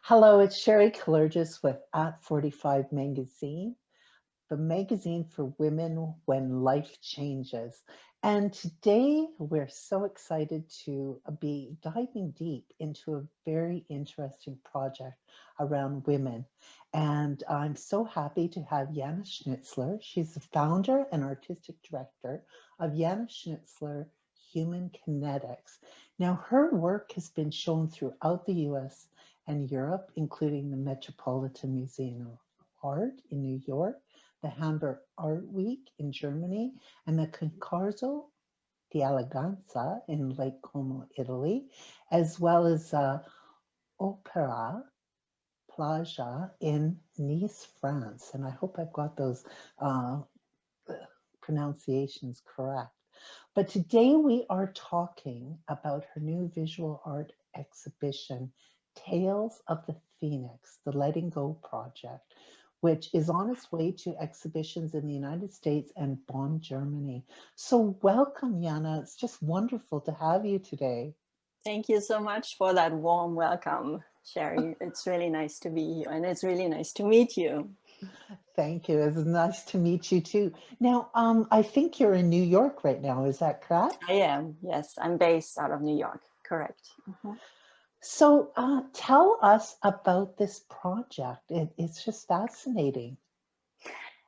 Hello, it's Sherry Kalergis with At 45 Magazine, the magazine for women when life changes. And today we're so excited to be diving deep into a very interesting project around women. And I'm so happy to have Yana Schnitzler. She's the founder and artistic director of Yana Schnitzler Human Kinetics. Now, her work has been shown throughout the US and Europe, including the Metropolitan Museum of Art in New York, the Hamburg Art Week in Germany, and the Concorso di Eleganza in Lake Como, Italy, as well as Opera Plaza in Nice, France. And I hope I've got those uh, pronunciations correct. But today we are talking about her new visual art exhibition, Tales of the Phoenix, the Letting Go Project, which is on its way to exhibitions in the United States and Bonn, Germany. So welcome, Yana. It's just wonderful to have you today. Thank you so much for that warm welcome, Sherry. It's really nice to be here, and it's really nice to meet you. Thank you. It's nice to meet you too. Now, I think you're in New York right now. Is that correct? I am, yes, I'm based out of New York, correct. Mhm. So tell us about this project. It's just fascinating.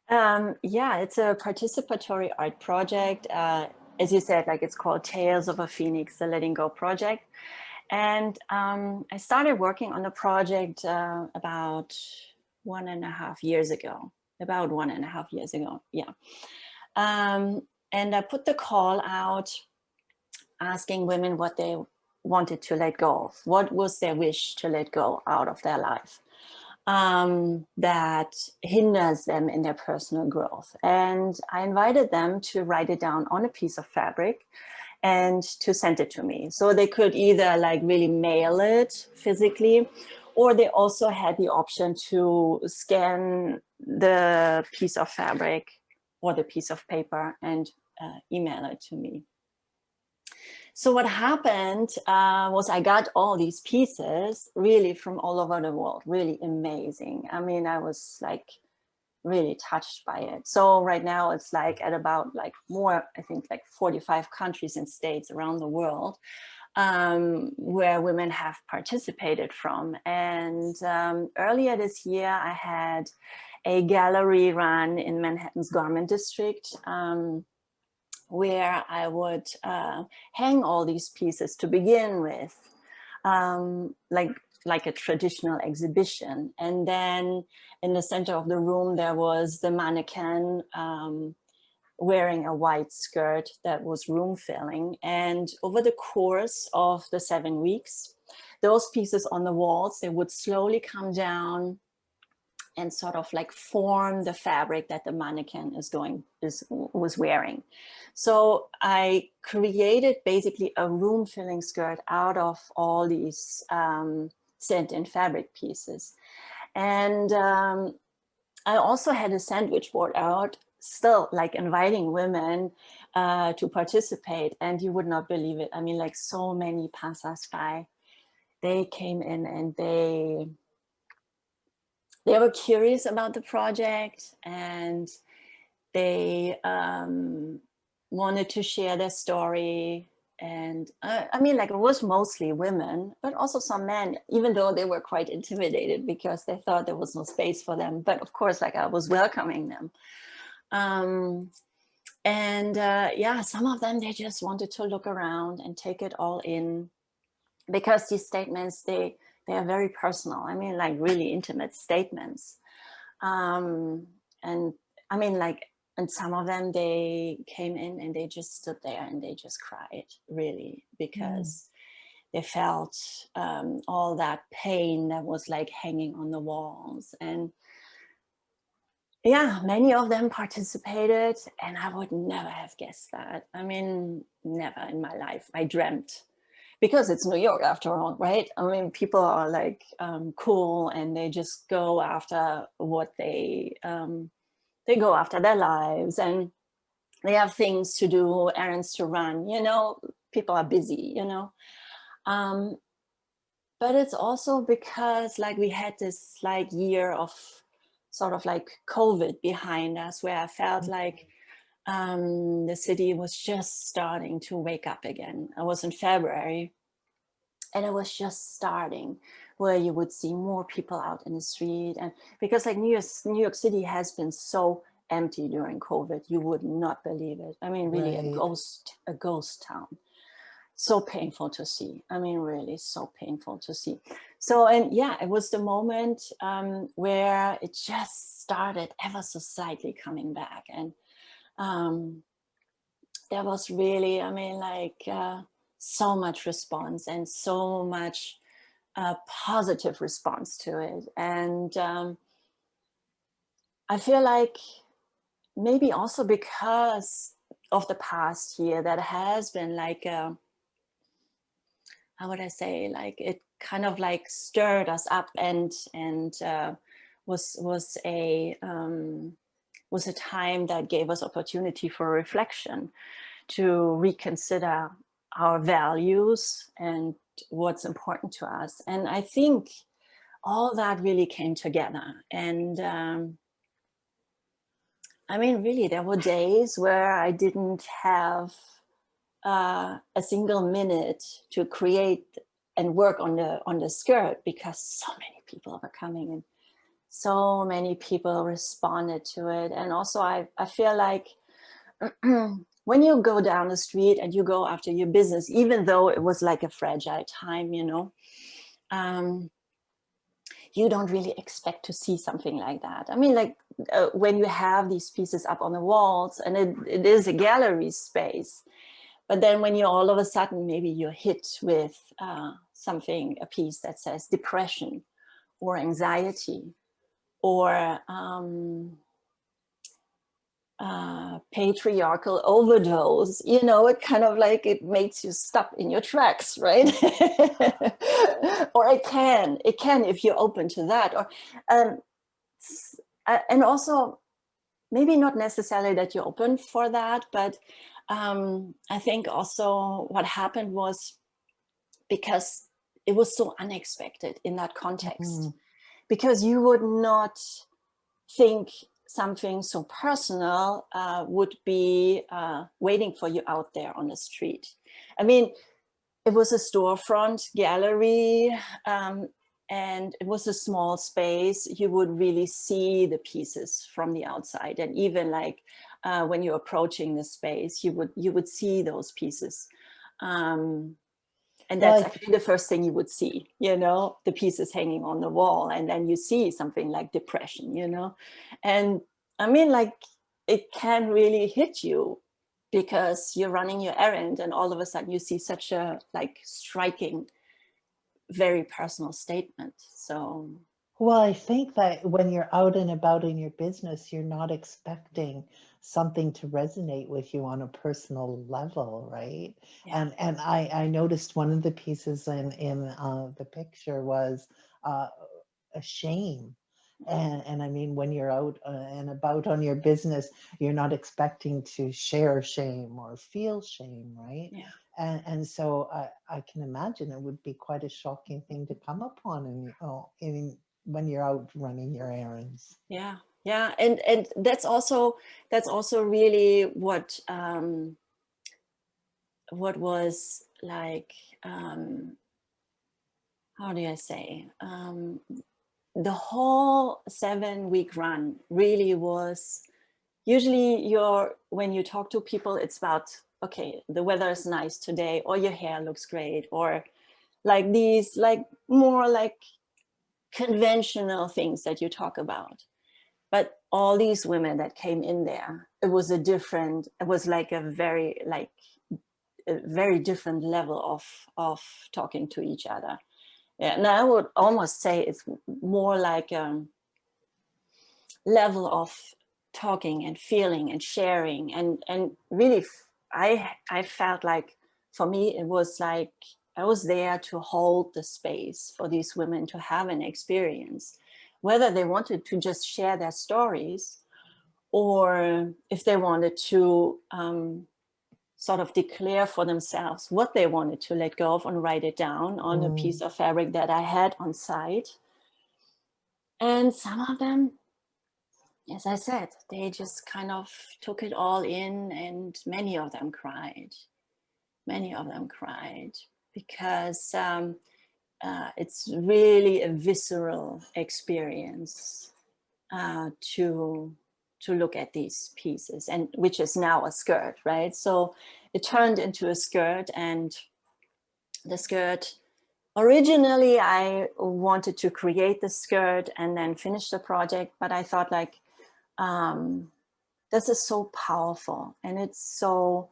Yeah, it's a participatory art project. As you said, like it's called Tales of a Phoenix, the Letting Go Project. And I started working on the project about 1.5 years ago, yeah. And I put the call out asking women what they wanted to let go of, what was their wish to let go out of their life that hinders them in their personal growth. And I invited them to write it down on a piece of fabric and to send it to me. So they could either like really mail it physically, or they also had the option to scan the piece of fabric or the piece of paper and email it to me. So what happened was I got all these pieces really from all over the world, really amazing. I mean, I was like really touched by it. So right now it's like at about like more, I think like 45 countries and states around the world where women have participated from. And earlier this year, I had a gallery run in Manhattan's Garment District where I would hang all these pieces to begin with, like a traditional exhibition. And then in the center of the room, there was the mannequin wearing a white skirt that was room filling. And over the course of the 7 weeks, those pieces on the walls, they would slowly come down and sort of like form the fabric that the mannequin was wearing. So I created basically a room filling skirt out of all these sent-in fabric pieces. And I also had a sandwich board out, still like inviting women to participate. And you would not believe it. I mean, like so many passers-by, they came in and they were curious about the project, and they wanted to share their story. And I mean, like it was mostly women, but also some men, even though they were quite intimidated because they thought there was no space for them. But of course, like I was welcoming them. Yeah, some of them, they just wanted to look around and take it all in, because these statements, they are very personal. I mean, like really intimate statements. And I mean, like, and some of them, they came in and they just stood there and they just cried, really, because they felt all that pain that was like hanging on the walls. And yeah, many of them participated, and I would never have guessed that. I mean, never in my life. I dreamt, because it's New York after all, right? I mean, people are like cool, and they just go after what they go after their lives, and they have things to do, errands to run, you know, people are busy, you know. but it's also because like we had this like year of sort of like COVID behind us, where I felt like the city was just starting to wake up again. I was in February, and it was just starting, where you would see more people out in the street. And because like New York City has been so empty during COVID, you would not believe it. I mean, really Right. a ghost town. So painful to see. I mean, really so painful to see. So, and yeah, it was the moment where it just started ever so slightly coming back. And there was really, I mean, like so much response and so much positive response to it. And I feel like maybe also because of the past year, that has been like a, how would I say, like it kind of like stirred us up, and was a time that gave us opportunity for reflection, to reconsider our values and what's important to us. And I think all that really came together. And I mean, really, there were days where I didn't have a single minute to create and work on the skirt, because so many people were coming and so many people responded to it. And also I feel like when you go down the street and you go after your business, even though it was like a fragile time, you know, you don't really expect to see something like that. I mean, like when you have these pieces up on the walls, and it is a gallery space, but then when you all of a sudden, maybe you're hit with something, a piece that says depression or anxiety or patriarchal overdose, you know, it kind of like, it makes you stop in your tracks, right? Or it can, if you're open to that. Or and also maybe not necessarily that you're open for that, but I think also what happened was, because it was so unexpected in that context, because you would not think something so personal would be waiting for you out there on the street. I mean, it was a storefront gallery, and it was a small space. You would really see the pieces from the outside, and even like when you're approaching the space, you would see those pieces. And that's actually the first thing you would see, you know, the pieces hanging on the wall. And then you see something like depression, you know. And I mean, like, it can really hit you, because you're running your errand and all of a sudden you see such a like striking, very personal statement. So Well, I think that when you're out and about in your business, you're not expecting something to resonate with you on a personal level, right? yeah. And I noticed one of the pieces in the picture was a shame. And I mean, when you're out and about on your business, you're not expecting to share shame or feel shame, right? Yeah. And so I can imagine it would be quite a shocking thing to come upon in when you're out running your errands. Yeah. Yeah. And that's also really what was like, how do I say, the whole 7-week run really was, usually when you talk to people, it's about, okay, the weather is nice today, or your hair looks great, or like these like more like conventional things that you talk about. But all these women that came in there, it was like a very different level of talking to each other. Yeah, and I would almost say it's more like a level of talking and feeling and sharing, and really, I felt like, for me, it was like I was there to hold the space for these women to have an experience, whether they wanted to just share their stories, or if they wanted to sort of declare for themselves what they wanted to let go of and write it down on a piece of fabric that I had on site. And some of them, as I said, they just kind of took it all in, and many of them cried. Many of them cried because it's really a visceral experience to look at these pieces, and which is now a skirt, right? So it turned into a skirt, and the skirt, originally I wanted to create the skirt and then finish the project, but I thought like, this is so powerful and it's so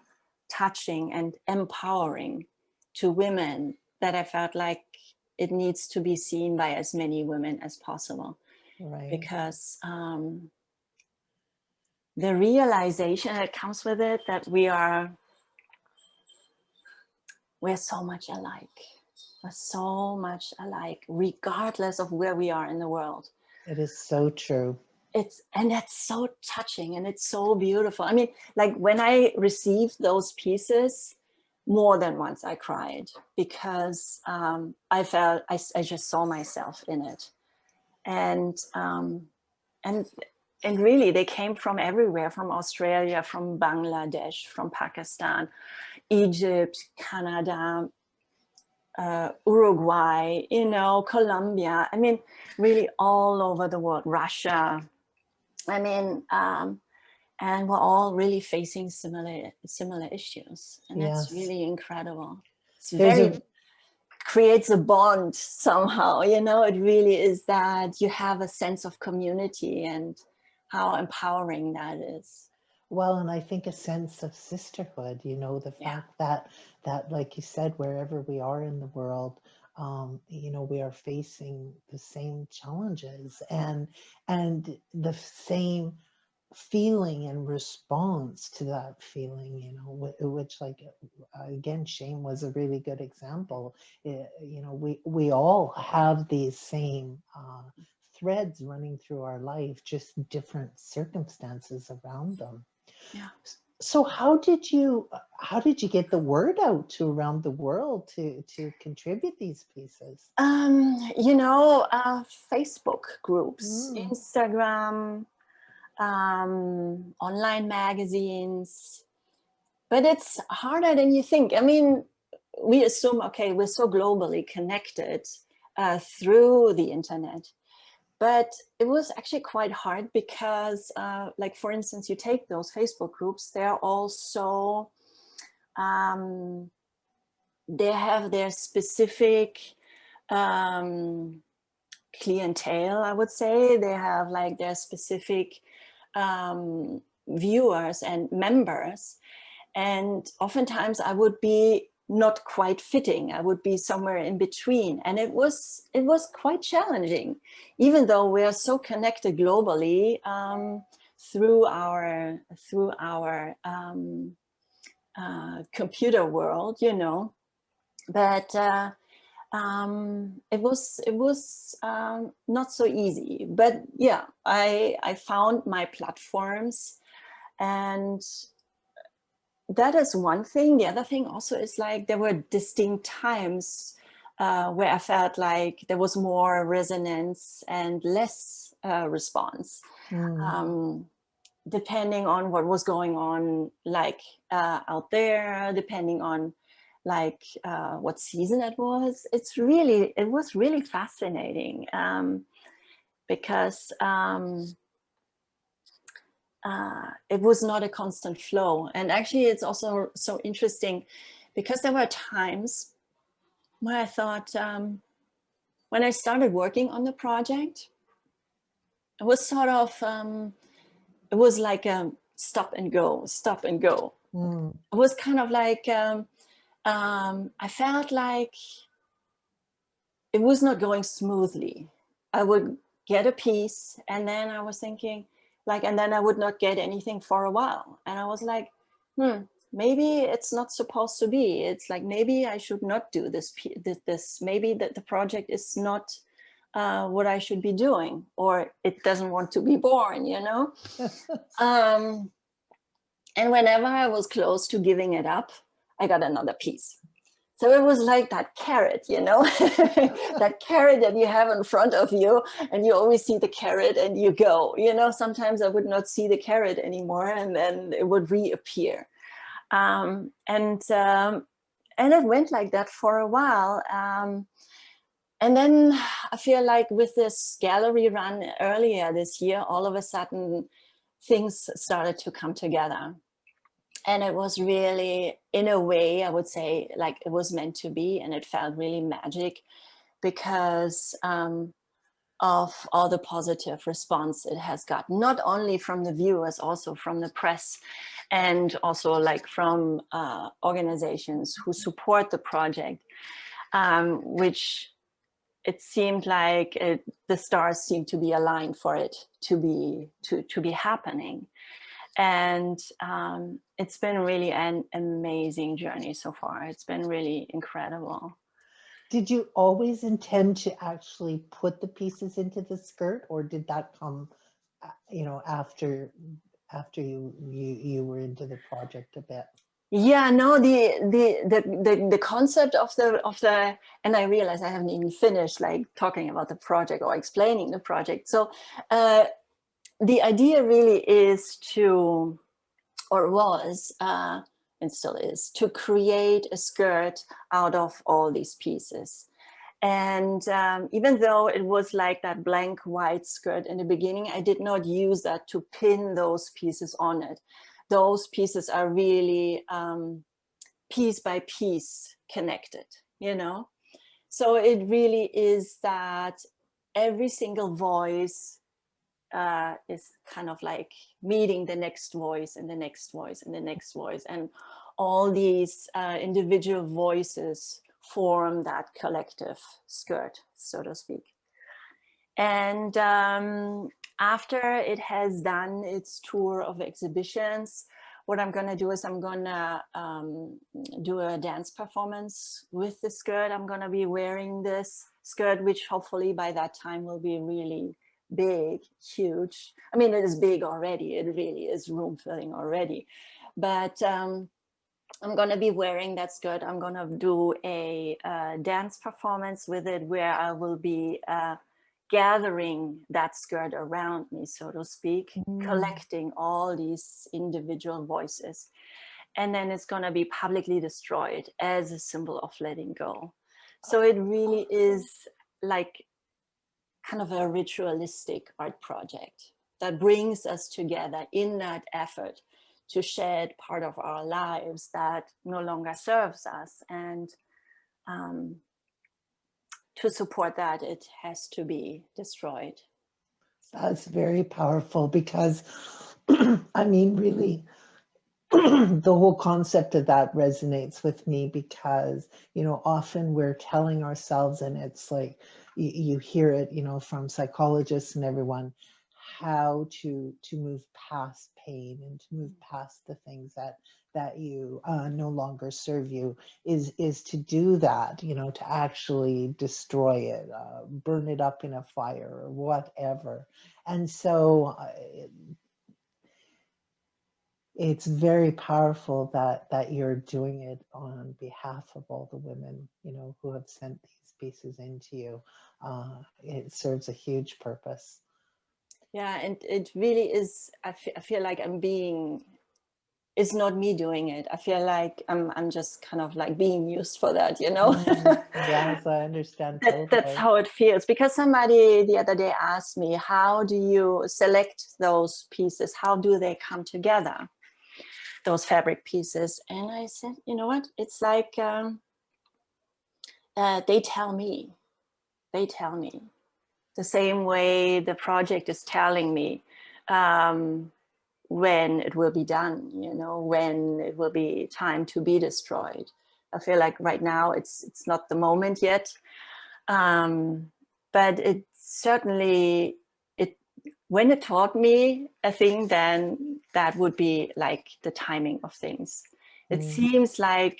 touching and empowering to women that I felt like it needs to be seen by as many women as possible. Right. Because the realization that comes with it, that we're so much alike. We're so much alike, regardless of where we are in the world. It is so true. And that's so touching and it's so beautiful. I mean, like when I received those pieces, more than once I cried, because I felt I just saw myself in it, and really they came from everywhere, from Australia, from Bangladesh, from Pakistan, Egypt, Canada, Uruguay, you know, Colombia. I mean, really all over the world, Russia. I mean, and we're all really facing similar issues, and that's really incredible. It's very creates a bond somehow, you know. It really is that you have a sense of community, and how empowering that is. Well, and I think a sense of sisterhood, you know, the fact that like you said, wherever we are in the world, you know, we are facing the same challenges and the same feeling and response to that feeling, you know, which like, again, shame was a really good example. You know, we all have these same threads running through our life, just different circumstances around them. Yeah. So how did you get the word out to around the world to contribute these pieces? You know, Facebook groups, Instagram, online magazines, but it's harder than you think. I mean, we assume, okay, we're so globally connected through the internet, but it was actually quite hard because, like, for instance, you take those Facebook groups, they're all so, they have their specific clientele, I would say. They have like their specific viewers and members, and oftentimes I would be not quite fitting. I would be somewhere in between, and it was quite challenging, even though we are so connected globally through our computer world, you know. But it was not so easy. But yeah, I found my platforms, and that is one thing. The other thing also is like there were distinct times where I felt like there was more resonance and less response, depending on what was going on, like out there, depending on like what season it was. It was really fascinating because it was not a constant flow. And actually it's also so interesting because there were times where I thought, when I started working on the project, it was sort of, it was like a stop and go. It was kind of like, I felt like it was not going smoothly. I would get a piece and then I was thinking like, and then I would not get anything for a while. And I was like, maybe it's not supposed to be. It's like, maybe I should not do this. Maybe that the project is not what I should be doing, or it doesn't want to be born, you know? And whenever I was close to giving it up, I got another piece. So it was like that carrot, you know, that carrot that you have in front of you, and you always see the carrot and you go, you know, sometimes I would not see the carrot anymore, and then it would reappear. And it went like that for a while. And then I feel like with this gallery run earlier this year, all of a sudden things started to come together. And it was really, in a way, I would say, like it was meant to be, and it felt really magic because of all the positive response it has got, not only from the viewers, also from the press, and also like from organizations who support the project, which it seemed like the stars seemed to be aligned for it to be happening. And it's been really an amazing journey so far. It's been really incredible. Did you always intend to actually put the pieces into the skirt, or did that come, you know, after you were into the project a bit? Yeah, no, the concept of the, and I realize I haven't even finished like talking about the project or explaining the project. So the idea really is to, or was, and still is, to create a skirt out of all these pieces. And even though it was like that blank white skirt in the beginning, I did not use that to pin those pieces on it. Those pieces are really piece by piece connected, you know? So it really is that every single voice is kind of like meeting the next voice and the next voice and the next voice. And all these individual voices form that collective skirt, so to speak. And after it has done its tour of exhibitions, what I'm gonna do is I'm gonna do a dance performance with the skirt. I'm gonna be wearing this skirt, which hopefully by that time will be really big, huge. I mean, it is big already. It really is room filling already. But I'm gonna be wearing that skirt. I'm gonna do a dance performance with it where I will be gathering that skirt around me, so to speak, collecting all these individual voices. And then it's gonna be publicly destroyed as a symbol of letting go. So it really is like kind of a ritualistic art project that brings us together in that effort to shed part of our lives that no longer serves us. And to support that, it has to be destroyed. That's very powerful because, I mean, really, the whole concept of that resonates with me because, you know, often we're telling ourselves, and it's like you hear it, you know, from psychologists and everyone, how to move past pain and to move past the things that you no longer serve you is to do that, you know, to actually destroy it, burn it up in a fire or whatever. And so it's very powerful that you're doing it on behalf of all the women, you know, who have sent these pieces into you. It serves a huge purpose. Yeah, and it really is, I feel like I'm being, it's not me doing it. I feel like I'm just kind of like being used for that, you know? Yes, I understand totally. That's how it feels. Because somebody the other day asked me, how do you select those pieces? How do they come together, those fabric pieces? And I said, you know what? It's like they tell me. They tell me. The same way the project is telling me when it will be done, you know, when it will be time to be destroyed. I feel like right now it's not the moment yet, but it certainly, when it taught me a thing, then that would be like the timing of things. It seems like,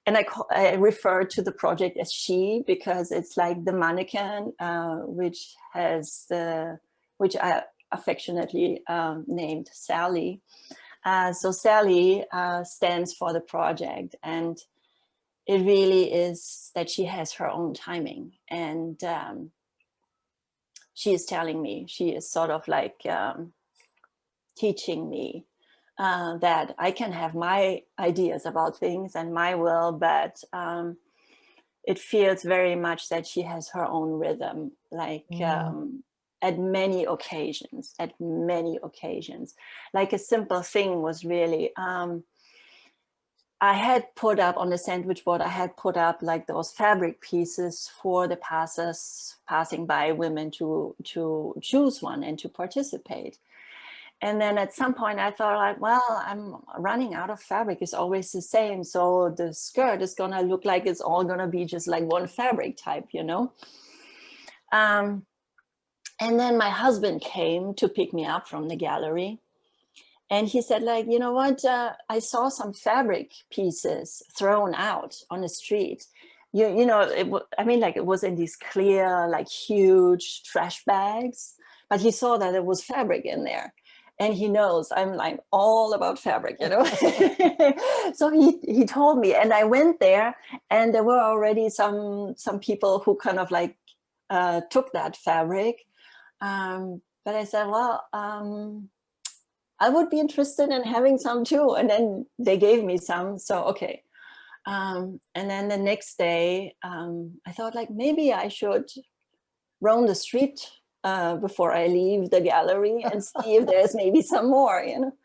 and I refer to the project as she because it's like the mannequin, which I affectionately named Sally. So Sally stands for the project, and it really is that she has her own timing, and she is telling me, she is sort of like teaching me that I can have my ideas about things and my will, but it feels very much that she has her own rhythm, like Mm. at many occasions, like a simple thing was really, I had put up on the sandwich board, I had put up like those fabric pieces for the passing by women to choose one and to participate. And then at some point I thought, like, well, I'm running out of fabric. It's always the same. So the skirt is going to look like it's all going to be just like one fabric type, you know? And then my husband came to pick me up from the gallery. And he said, like, you know what? I saw some fabric pieces thrown out on the street. You know, I mean, like, it was in these clear, like huge trash bags, but he saw that there was fabric in there. And he knows I'm like all about fabric, you know. So he told me, and I went there, and there were already some people who kind of like took that fabric. But I said, well, I would be interested in having some too. And then they gave me some. So, okay. And then the next day, I thought, like, maybe I should roam the street before I leave the gallery and see if there's maybe some more, you know.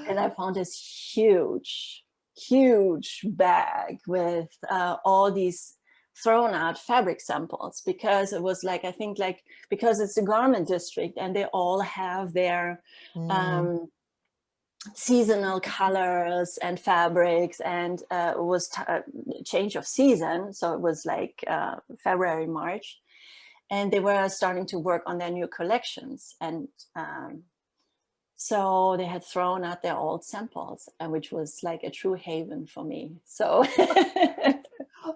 And I found this huge, huge bag with all these thrown out fabric samples, because it was like, I think, like, because it's a garment district and they all have their seasonal colors and fabrics, and it was change of season, so it was like February, March, and they were starting to work on their new collections, and so they had thrown out their old samples, which was like a true haven for me. So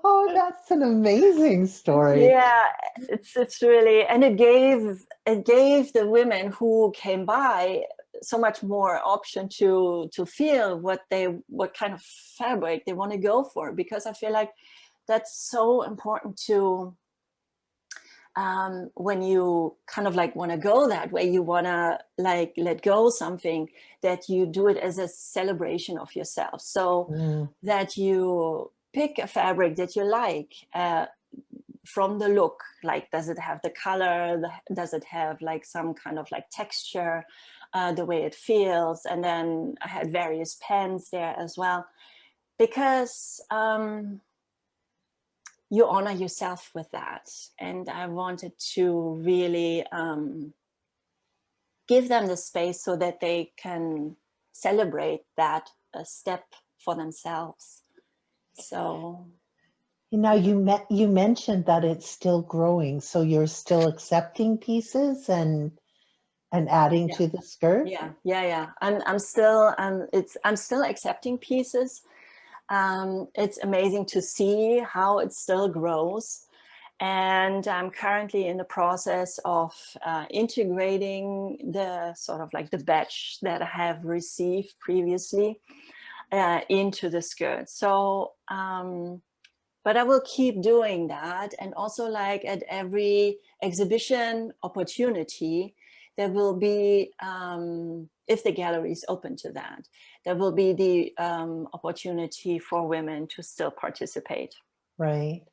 Oh, that's an amazing story. yeah, it's really, and it gave the women who came by so much more option to feel what kind of fabric they want to go for, because I feel like that's so important to when you kind of like want to go that way, you want to like let go something, that you do it as a celebration of yourself, so that you pick a fabric that you like from the look, like, does it have the color, does it have like some kind of like texture, the way it feels. And then I had various pens there as well, because you honor yourself with that. And I wanted to really give them the space so that they can celebrate that step for themselves. So Now you mentioned that it's still growing, so you're still accepting pieces and adding yeah, to the skirt? yeah. I'm still I'm still accepting pieces. It's amazing to see how it still grows. And I'm currently in the process of integrating the sort of like the batch that I have received previously into the skirt. So, but I will keep doing that. And also, like, at every exhibition opportunity, there will be, if the gallery is open to that, there will be the opportunity for women to still participate. Right.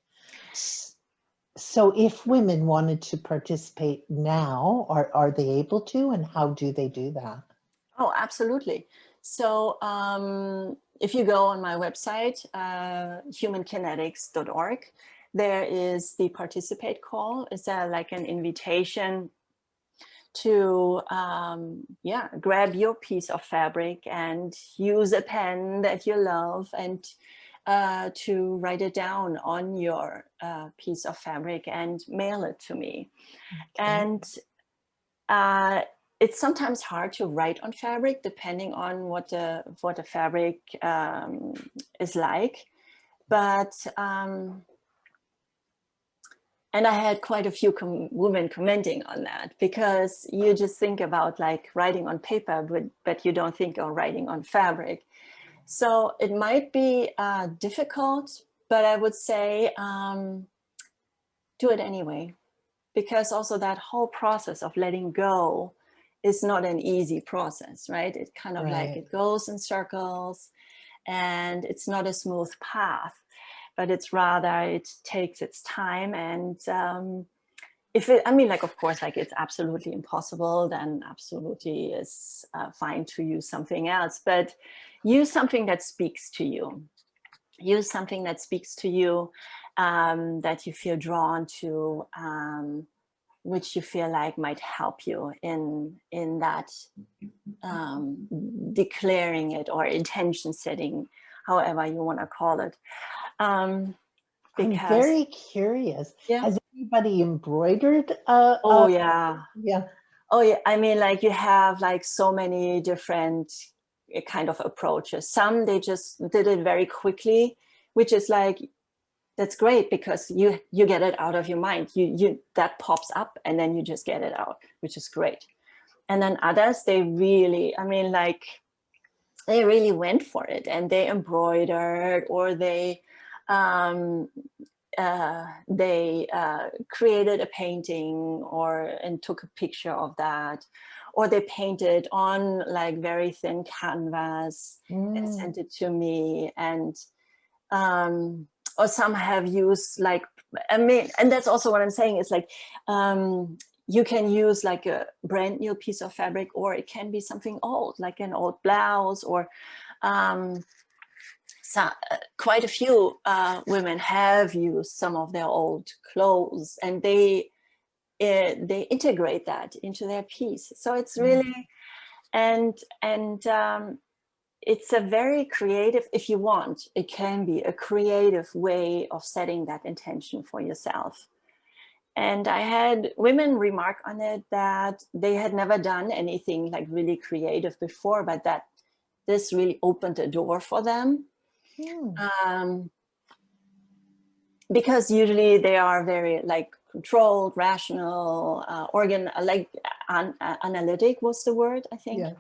So if women wanted to participate now, are they able to, and how do they do that? Oh, absolutely. So if you go on my website, humankinetics.org, there is the participate call. It's like an invitation to grab your piece of fabric and use a pen that you love, and to write it down on your piece of fabric and mail it to me. Okay. And it's sometimes hard to write on fabric, depending on what the fabric is like. But And I had quite a few women commenting on that, because you just think about like writing on paper, but you don't think of writing on fabric. So it might be difficult, but I would say do it anyway, because also that whole process of letting go is not an easy process, right? It kind of like, Right. it goes in circles and it's not a smooth path, but it's rather, it takes its time. And if it, I mean, like, of course, like it's absolutely impossible, then absolutely is fine to use something else, but use something that speaks to you. Use something that speaks to you, that you feel drawn to, which you feel like might help you in that declaring it, or intention setting, however you want to call it. I'm Because very curious. yeah, Has anybody embroidered? oh yeah, Yeah. oh yeah. I mean, like you have like so many different kind of approaches. Some they just did it very quickly, which is like, that's great, because you get it out of your mind. You that pops up and then you just get it out, which is great. And then others, they really, I mean, like they really went for it, and they embroidered, or they created a painting, or and took a picture of that, or they painted on like very thin canvas and Mm. sent it to me. And or some have used like, I mean, and that's also what I'm saying is like, you can use like a brand new piece of fabric, or it can be something old, like an old blouse, or so, quite a few women have used some of their old clothes, and they integrate that into their piece. So it's really, and it's a very creative, if you want, it can be a creative way of setting that intention for yourself. And I had women remark on it that they had never done anything like really creative before, but that this really opened a door for them. Mm. Because usually they are very like controlled, rational, analytic was the word, I think. Yeah.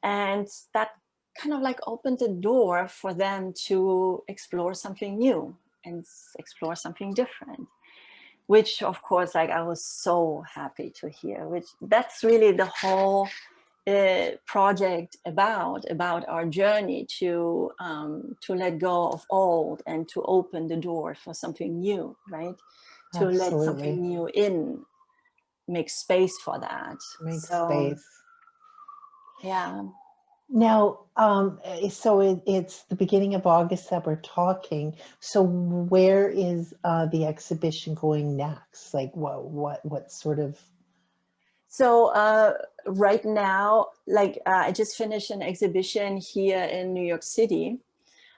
And that kind of like opened the door for them to explore something new and explore something different, which of course, like I was so happy to hear, which that's really the whole project about our journey to let go of old and to open the door for something new, right? To let something Absolutely. new in, make space for that. Make So space. yeah. Now, so it's the beginning of August that we're talking. So where is the exhibition going next? Like what sort of? So right now, like I just finished an exhibition here in New York City,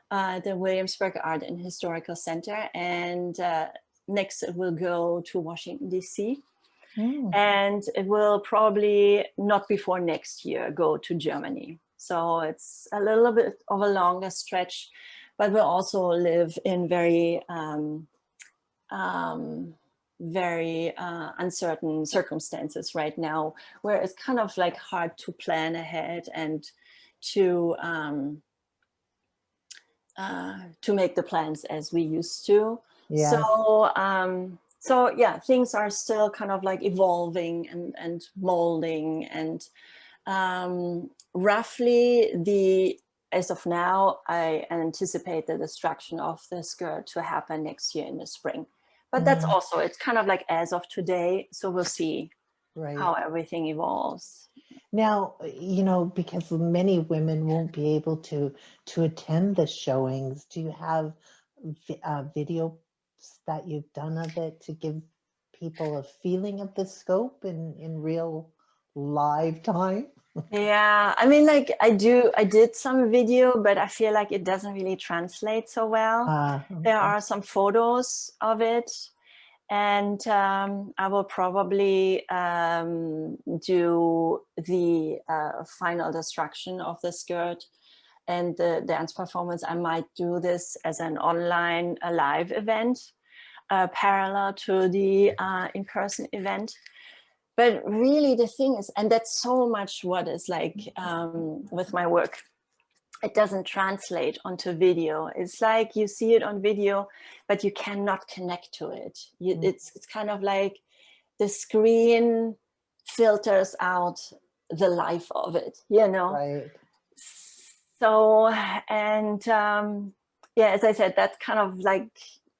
the Williamsburg Art and Historical Center, and next it will go to Washington, D.C. Mm. And it will probably not before next year go to Germany. So it's a little bit of a longer stretch, but we'll also live in very uncertain circumstances right now, where it's kind of like hard to plan ahead and to make the plans as we used to. Yes. So yeah, things are still kind of like evolving and molding, and roughly as of now, I anticipate the destruction of the skirt to happen next year in the spring. But that's Mm. also, it's kind of like as of today. So we'll see Right. how everything evolves. Now, because many women won't be able to attend the showings, do you have videos that you've done of it to give people a feeling of the scope in real live time? Yeah, I mean, like I did some video, but I feel like it doesn't really translate so well. There Okay. are some photos of it, and I will probably do the final destruction of the skirt and the dance performance. I might do this as an online live event. parallel to the in-person event. But really the thing is, and that's so much what is like with my work, it doesn't translate onto video. It's like you see it on video, but you cannot connect to it. It's kind of like the screen filters out the life of it, you know? Right. So, and yeah, as I said, that's kind of like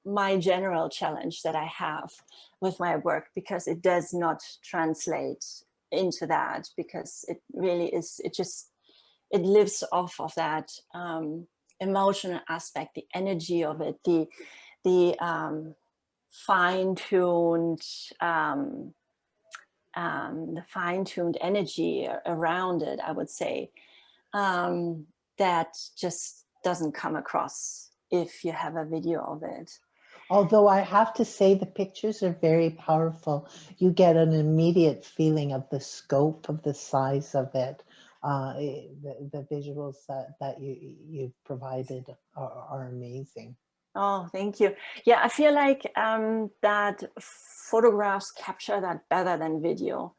my general challenge that I have with my work, because it does not translate into that, because it really is, it lives off of that emotional aspect, the energy of it, the fine-tuned the fine-tuned energy around it, I would say, that just doesn't come across if you have a video of it. Although I have to say the pictures are very powerful. You get an immediate feeling of the scope, of the size of it. The visuals that you've provided are amazing. Oh, thank you. Yeah, I feel like that photographs capture that better than video.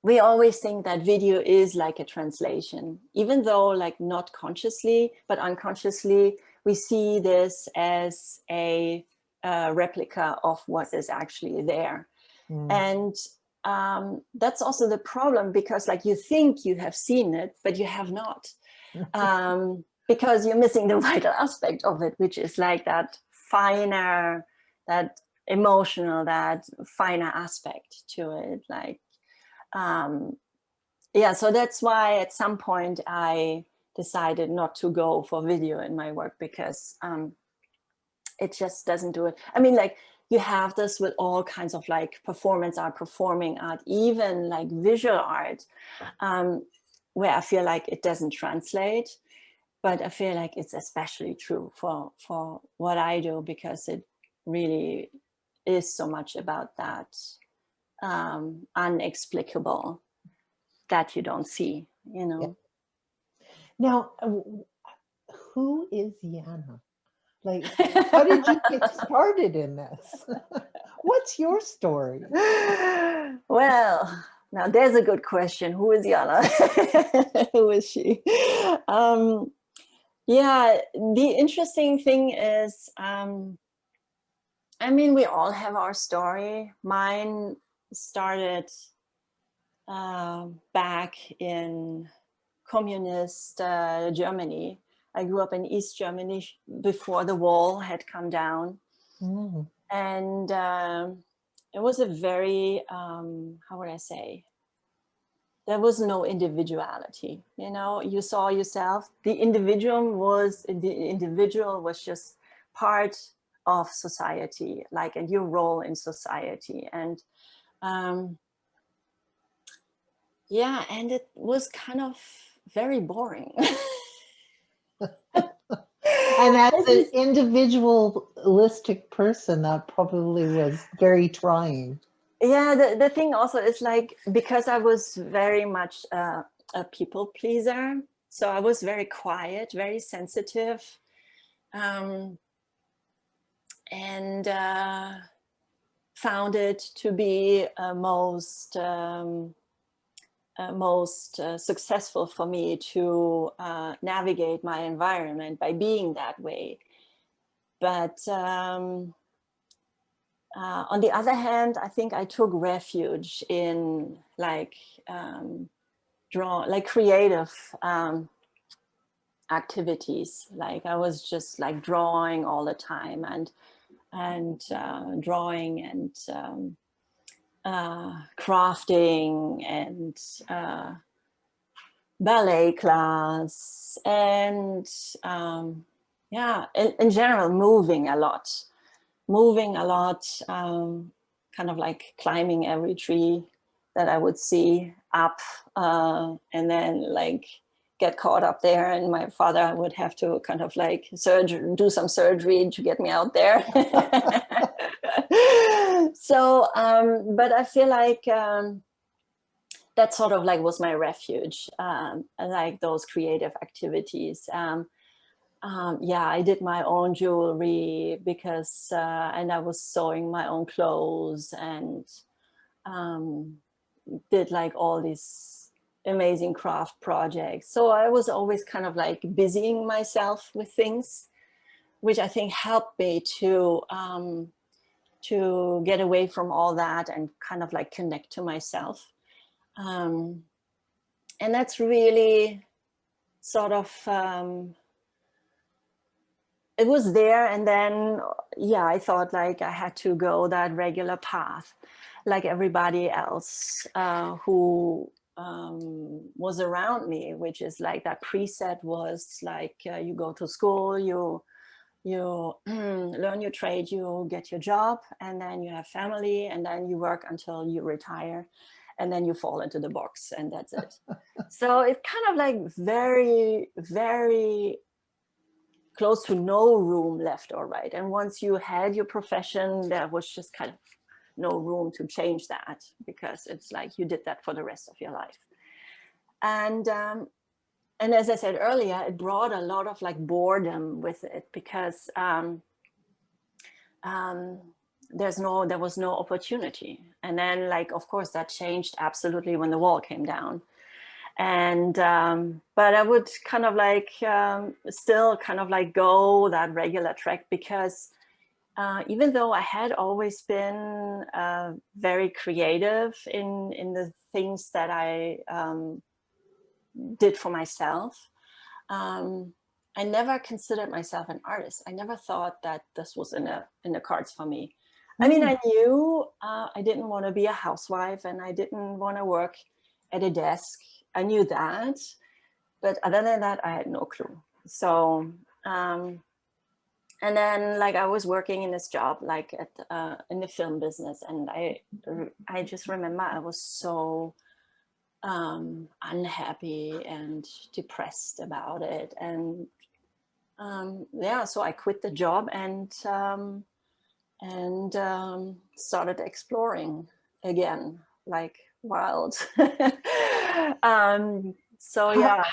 We always think that video is like a translation, even though like not consciously, but unconsciously, we see this as a replica of what is actually there. And that's also the problem, because like you think you have seen it, but you have not. Because you're missing the vital aspect of it, which is like that finer, that emotional, that finer aspect to it. Like, yeah, so that's why at some point I decided not to go for video in my work, because it just doesn't do it. I mean, like you have this with all kinds of like performance art, performing art, even like visual art, where I feel like it doesn't translate. But I feel like it's especially true for what I do, because it really is so much about that unexplicable that you don't see, you know. Yeah. Now, who is Yana? Like, how did you get started in this? What's your story? Well, now there's a good question. Who is Yana? Who is she? Yeah, the interesting thing is, I mean, we all have our story. Mine started back in communist Germany. I grew up in East Germany before the wall had come down. And it was a very, how would I say, there was no individuality, you know. You saw yourself, the individual was just part of society, like, and your role in society. And yeah, and it was kind of very boring. And as an individualistic person, that probably was very trying. Yeah, the thing also is like, because I was very much a people pleaser, so I was very quiet, very sensitive, and found it to be most successful for me to navigate my environment by being that way. But on the other hand, I think I took refuge in like creative activities. Like I was just like drawing all the time, and drawing and crafting and ballet class, and yeah, in general, moving a lot, kind of like climbing every tree that I would see up, and then like get caught up there, and my father would have to kind of like do some surgery to get me out there. So, but I feel like that sort of like was my refuge, like those creative activities. Yeah, I did my own jewelry because, and I was sewing my own clothes, and um, did like all these amazing craft projects. So I was always kind of like busying myself with things, which I think helped me to get away from all that and kind of like connect to myself. Um, and that's really sort of, it was there. And then, yeah, I thought like I had to go that regular path, like everybody else who was around me, which is like that preset was like you go to school, you learn your trade, you get your job, and then you have family, and then you work until you retire, and then you fall into the box, and that's it. So it's kind of like very, very close to no room left or right. And once you had your profession, there was just kind of no room to change that, because it's like you did that for the rest of your life. And as I said earlier, it brought a lot of like boredom with it, because there was no opportunity. And then, like, of course, that changed absolutely when the wall came down. And but I would kind of like still kind of like go that regular track, because even though I had always been very creative in the things that I did for myself, I never considered myself an artist. I never thought that this was in the cards for me. I mean, I knew I didn't want to be a housewife, and I didn't want to work at a desk. I knew that, but other than that, I had no clue. So, and then like I was working in this job, like at in the film business, and I just remember I was so unhappy and depressed about it. And yeah, so I quit the job and started exploring again, like wild. So How yeah.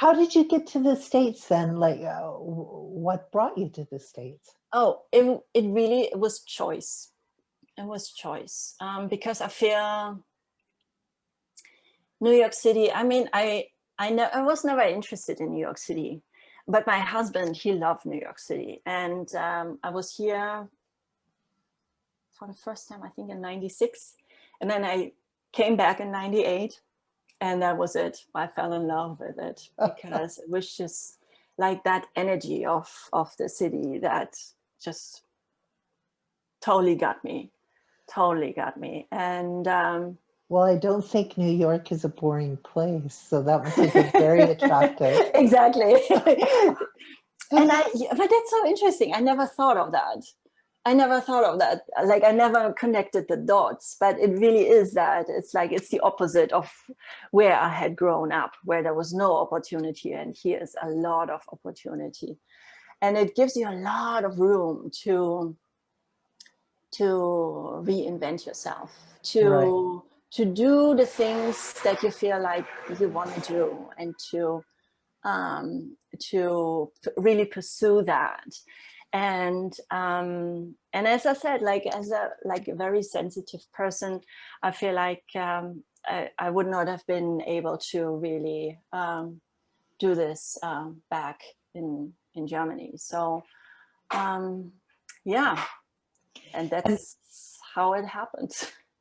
how did you get to the States then? Like, what brought you to the States? Oh, it really, it was choice. It was choice, because I feel New York City. I mean, I was never interested in New York City, but my husband, he loved New York City, and I was here for the first time, I think, in '96, and then I came back in '98, and that was it. I fell in love with it, because it was just like that energy of the city that just totally got me, totally got me. And Well, I don't think New York is a boring place, so that must have been very attractive. exactly. But that's so interesting. I never thought of that. I never thought of that. Like, I never connected the dots, but it really is that. It's like, it's the opposite of where I had grown up, where there was no opportunity, and here is a lot of opportunity. And it gives you a lot of room to reinvent yourself, Right. to do the things that you feel like you want to do, and really pursue that. And as I said, like, as a very sensitive person, I feel like I would not have been able to really do this back in Germany. So yeah, and And that's how it happened.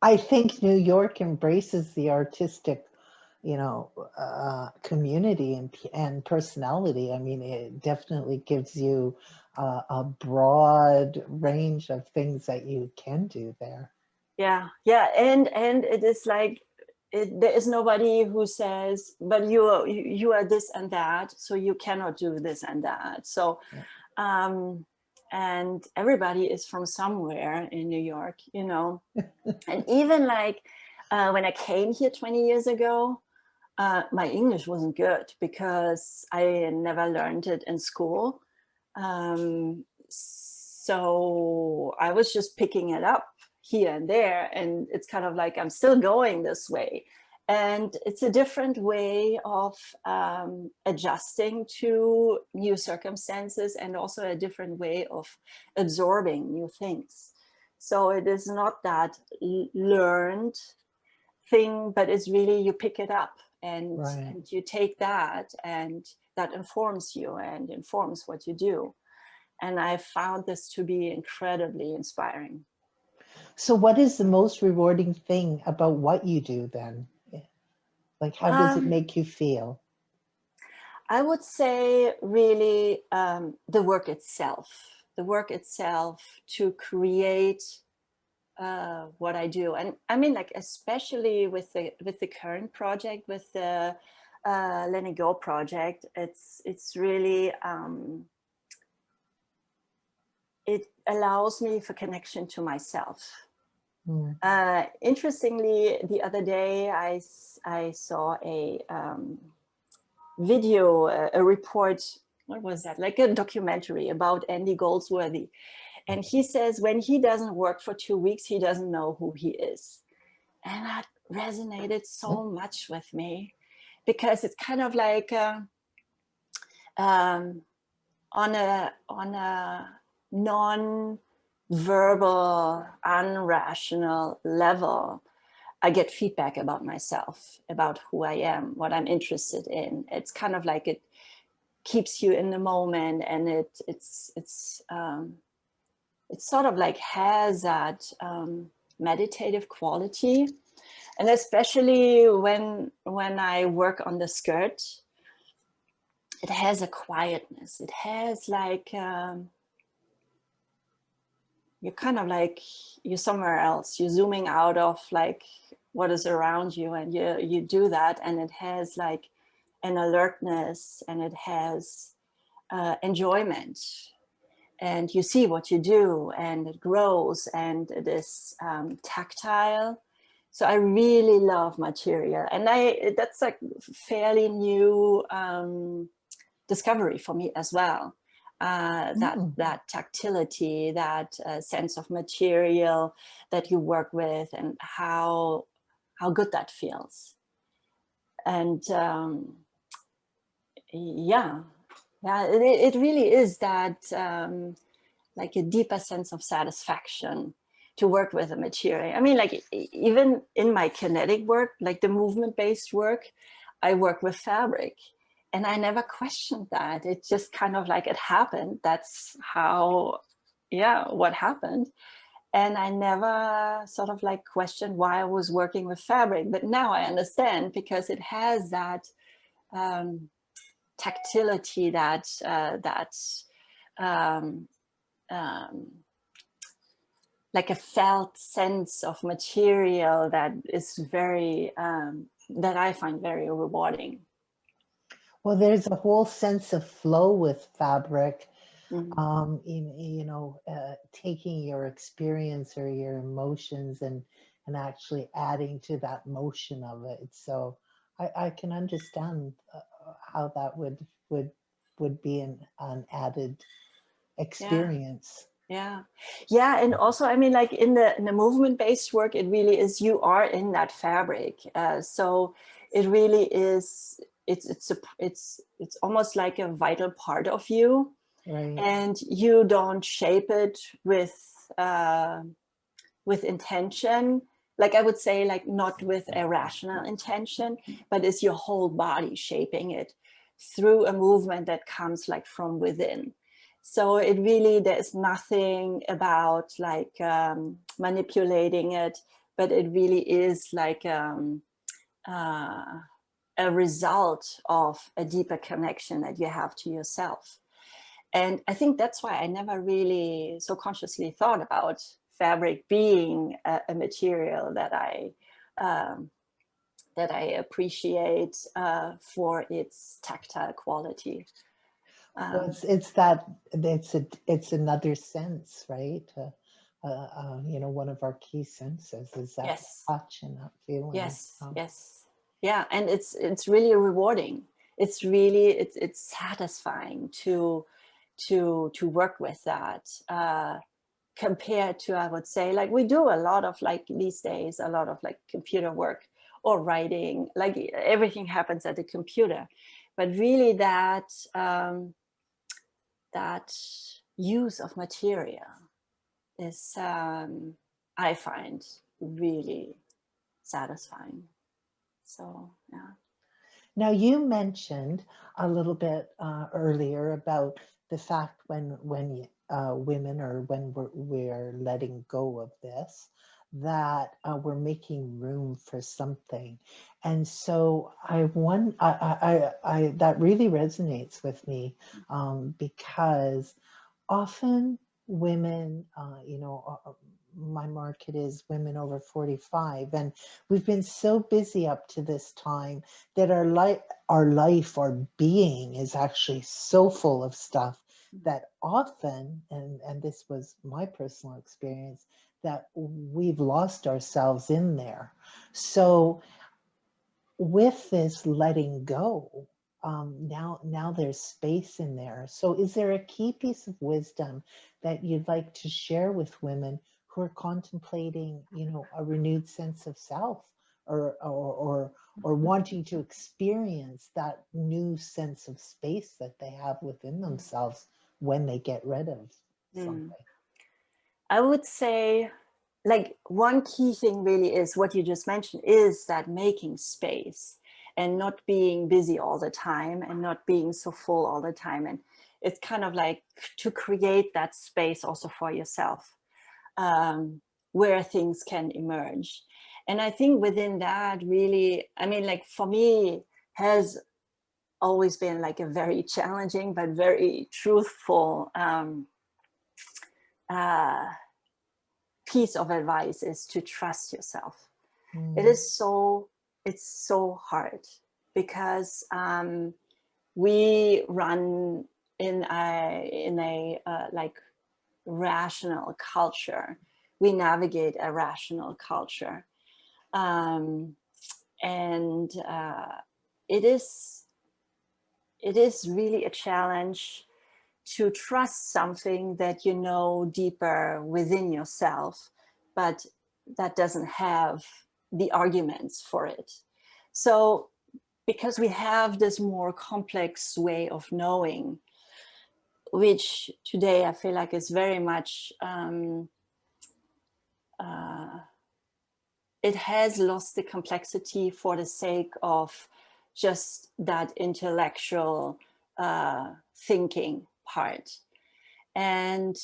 I think New York embraces the artistic, community and personality. I mean, it definitely gives you a broad range of things that you can do there. Yeah, yeah, and it is like, there is nobody who says, but you are this and that, so you cannot do this and that. So Yeah. um and everybody is from somewhere in New York, you know. And even like when I came here 20 years ago, my English wasn't good, because I never learned it in school. So I was just picking it up here and there, and it's kind of like I'm still going this way. And it's a different way of adjusting to new circumstances, and also a different way of absorbing new things. So it is not that learned thing, but it's really you pick it up and you take that, and that informs you and informs what you do. And I found this to be incredibly inspiring. So what is the most rewarding thing about what you do then? Like, how does it make you feel? I would say really the work itself to create what I do. And I mean, like, especially with the current project, with the Let It Go project, it's really, it allows me for connection to myself. Interestingly, the other day I saw a video, a report, what was that? Like a documentary about Andy Goldsworthy. And he says when he doesn't work for 2 weeks, he doesn't know who he is. And that resonated so much with me, because it's kind of like on a non-verbal, unrational level, I get feedback about myself, about who I am, what I'm interested in. It's kind of like it keeps you in the moment, and it's sort of like has that meditative quality. And especially when I work on the skirt, it has a quietness. It has like, you're kind of like, you're somewhere else. You're zooming out of like what is around you, and you do that, and it has like an alertness, and it has enjoyment, and you see what you do, and it grows, and it is tactile. So I really love material, and that's like fairly new discovery for me as well. That tactility, that sense of material that you work with, and how good that feels. And it really is that like a deeper sense of satisfaction to work with a material. I mean, like, even in my kinetic work, like the movement-based work, I work with fabric, and I never questioned that. It just kind of like it happened. That's how, what happened. And I never sort of like questioned why I was working with fabric. But now I understand, because it has that tactility, like a felt sense of material that is very, that I find very rewarding. Well, there's a whole sense of flow with fabric, taking your experience or your emotions and actually adding to that motion of it. So I can understand how that would be an added experience. Yeah. And also, I mean, like in the movement-based work, it really is, you are in that fabric. So it really is, it's almost like a vital part of you. Right. And you don't shape it with intention. Like I would say, like not with a rational intention, but it's your whole body shaping it through a movement that comes like from within. So it really, there's nothing about like manipulating it, but it really is like a result of a deeper connection that you have to yourself. And I think that's why I never really so consciously thought about fabric being a material that I appreciate for its tactile quality. Well, it's another sense, right? One of our key senses is that touch and that feeling. Yes. Yeah, and it's really rewarding. It's really it's satisfying to work with that, compared to, I would say, like we do a lot of like these days, a lot of like computer work or writing, like everything happens at the computer. But really that use of material is, I find really satisfying. So, yeah. Now, you mentioned a little bit earlier about the fact when women, or when we're letting go of this, that we're making room for something. And so that really resonates with me, because often women, my market is women over 45, and we've been so busy up to this time that our being is actually so full of stuff that often, and this was my personal experience, that we've lost ourselves in there. So with this letting go, now there's space in there. So is there a key piece of wisdom that you'd like to share with women who are contemplating, a renewed sense of self, or wanting to experience that new sense of space that they have within themselves when they get rid of something? I would say, like, one key thing really is what you just mentioned, is that making space and not being busy all the time and not being so full all the time. And it's kind of like to create that space also for yourself, where things can emerge. And I think within that, really, I mean, like for me, has always been like a very challenging but very truthful piece of advice, is to trust yourself. It Mm. is it's so hard, because we run in a like rational culture. We navigate a rational culture, and it is really a challenge to trust something that you know deeper within yourself, but that doesn't have the arguments for it. So, because we have this more complex way of knowing, which today I feel like is very much, it has lost the complexity for the sake of just that intellectual thinking part. And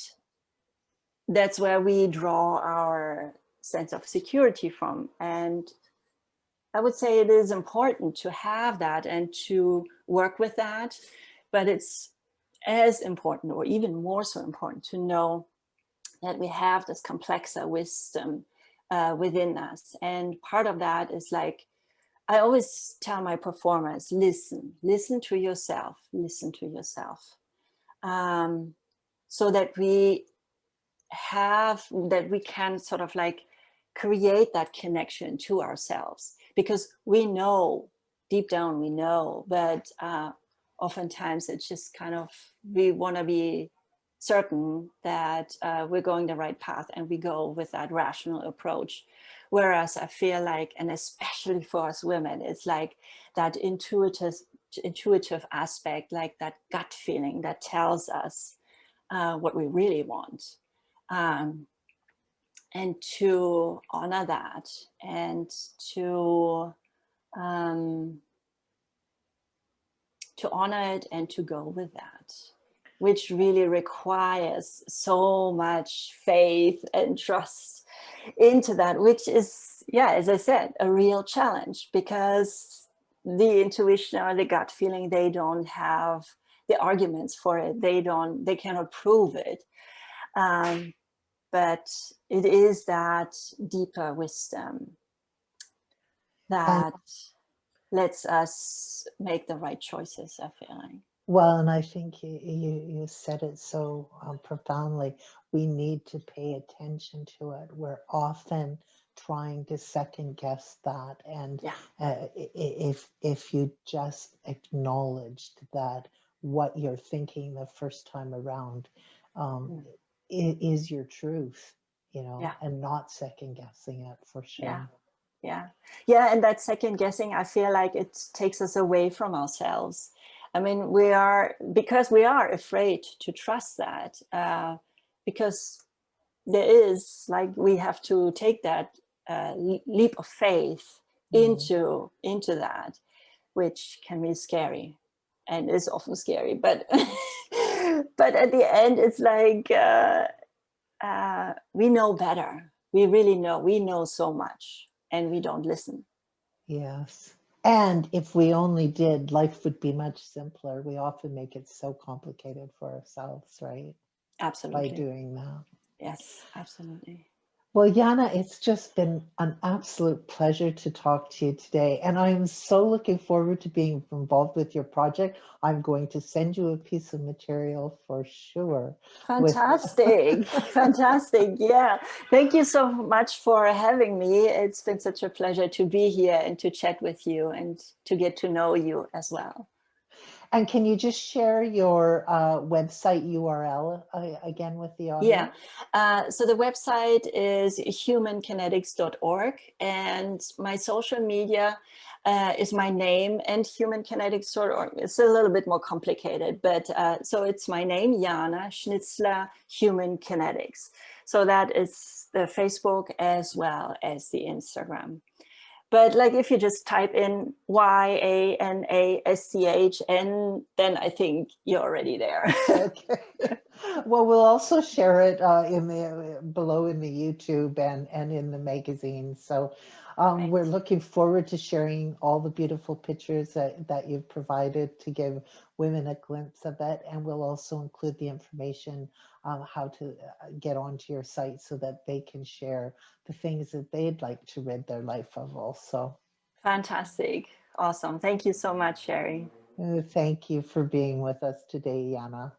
that's where we draw our sense of security from. And I would say it is important to have that and to work with that, but it's as important, or even more so important, to know that we have this complexer wisdom within us. And part of that is, like, I always tell my performers, listen to yourself, so that we can sort of like create that connection to ourselves, because we know, deep down we know, but oftentimes it's just kind of, we want to be certain that we're going the right path, and we go with that rational approach. Whereas I feel like, and especially for us women, it's like that intuitive aspect, like that gut feeling that tells us what we really want. And to honor that, and to honor it and to go with that, which really requires so much faith and trust into that, which is, yeah, as I said, a real challenge, because the intuition or the gut feeling, they don't have the arguments for it. They cannot prove it. But it is that deeper wisdom And that lets us make the right choices, I feel like. well, and I think you said it so profoundly. We need to pay attention to it. We're often trying to second guess that, and Yeah. if you just acknowledged that what you're thinking the first time around, um, Mm. is your truth, you know, Yeah. and not second guessing it for Yeah. sure. Yeah. And that second guessing, I feel like it takes us away from ourselves. I mean, because we are afraid to trust that, because there is, like, we have to take that leap of faith Mm. into that, which can be scary and is often scary. But but at the end, it's like, we know better. We really know. We know so much, and we don't listen. Yes. And if we only did, life would be much simpler. We often make it so complicated for ourselves, right? By Absolutely. doing that. Yes, absolutely. Well, Yana, it's just been an absolute pleasure to talk to you today. And I'm so looking forward to being involved with your project. I'm going to send you a piece of material for sure. With Fantastic. Fantastic. Yeah. Thank you so much for having me. It's been such a pleasure to be here and to chat with you and to get to know you as well. And can you just share your website URL again with the Yeah. audience? So the website is humankinetics.org, and my social media is my name and humankinetics.org. It's a little bit more complicated, but so it's my name, Yana Schnitzler, Human Kinetics. So that is the Facebook as well as the Instagram. But like, if you just type in YANASCHN, then I think you're already there. Okay. Well, we'll also share it in the below in the YouTube and in the magazine. So Right. we're looking forward to sharing all the beautiful pictures that you've provided to give women a glimpse of it. And we'll also include the information how to get onto your site so that they can share the things that they'd like to rid their life of also. Fantastic. Awesome. Thank you so much, Sherry. Thank you for being with us today, Yana.